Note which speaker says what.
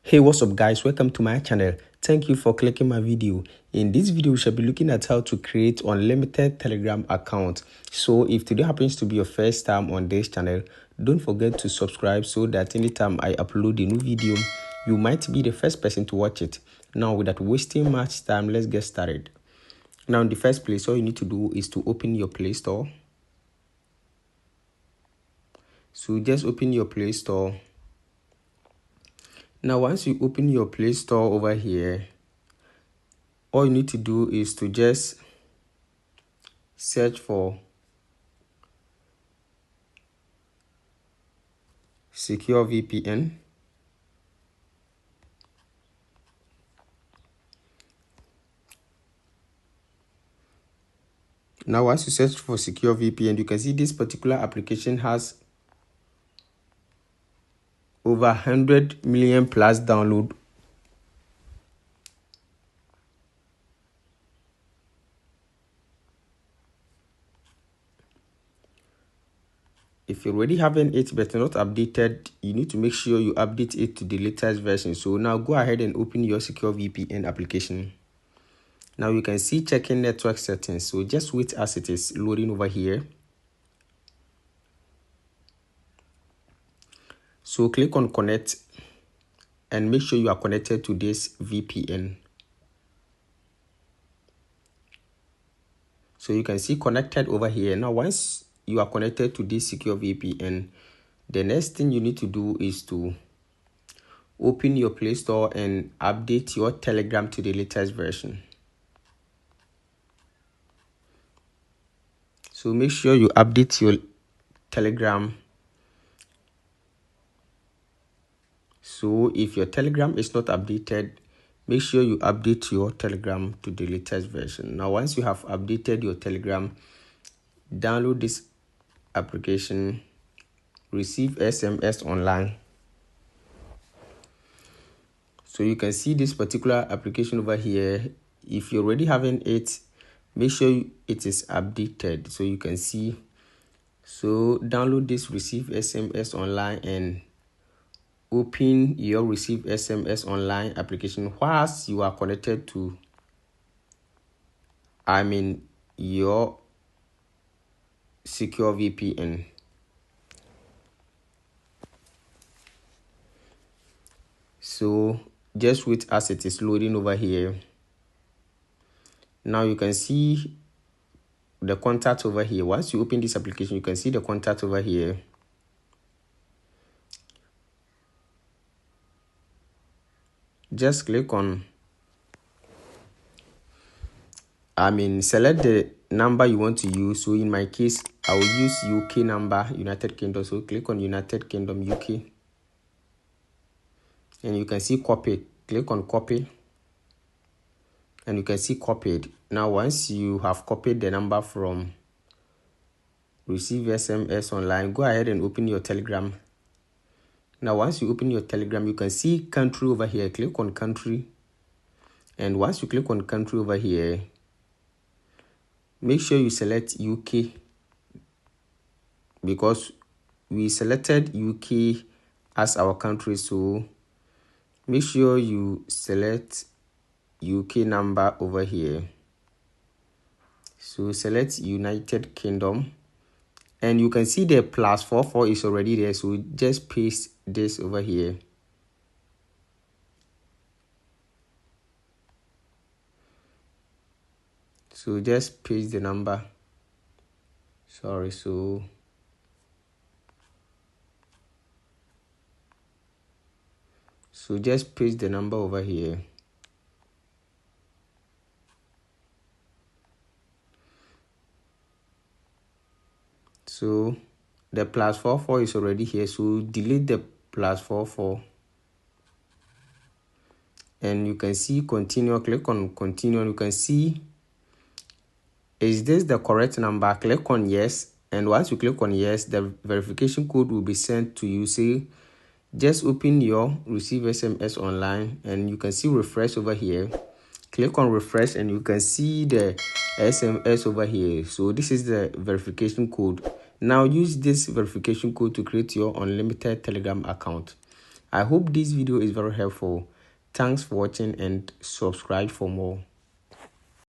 Speaker 1: Hey, what's up guys, welcome to my channel. Thank you for clicking my video. In this video we shall be looking at how to create unlimited Telegram account. So if today happens to be your first time on this channel, don't forget to subscribe so that anytime I upload a new video you might be the first person to watch it. Now without wasting much time, let's get started. Now in the first place, all you need to do is to open your Play Store. So just open your Play Store. Now once you open your Play Store over here, all you need to do is to just search for Secure VPN. Now once you search for Secure VPN, you can see this particular application has over 100 million plus download. If you're already having it but not updated, you need to make sure you update it to the latest version. So now go ahead and open your Secure VPN application. Now you can see checking network settings. So just wait as it is loading over here. So click on connect and make sure you are connected to this VPN. So you can see connected over here. Now once you are connected to this Secure VPN, the next thing you need to do is to open your Play Store and update your Telegram to the latest version. So make sure you update your Telegram. So if your Telegram is not updated, make sure you update your Telegram to the latest version. Now once you have updated your Telegram, download this application, receive SMS online. So you can see this particular application over here. If you're already having it, make sure it is updated. So you can see, so download this receive SMS online and open your receive SMS online application whilst you are connected to your Secure VPN. So just wait as it is loading over here. Now you can see the contact over here. Once you open this application, you can see the contact over here. Just click on select the number you want to use. So in my case, I will use UK number, United Kingdom. So click on United Kingdom, UK. And you can see copy. Click on copy. And you can see copied. Now once you have copied the number from receive SMS online, go ahead and open your Telegram. Now once you open your Telegram, you can see country over here. Click on country. And once you click on country over here, make sure you select UK, because we selected UK as our country. So make sure you select UK number over here. So select United Kingdom, and you can see the +44 is already there. So just paste this over here. So just paste the number. So just paste the number over here. So the +44 is already here. So delete the +44. And you can see continue. Click on continue. And you can see, is this the correct number? Click on yes. And once you click on yes, the verification code will be sent to you. Say, just open your receive SMS online and you can see refresh over here. Click on refresh and you can see the SMS over here. So this is the verification code. Now use this verification code to create your unlimited Telegram account. I hope this video is very helpful. Thanks for watching and subscribe for more.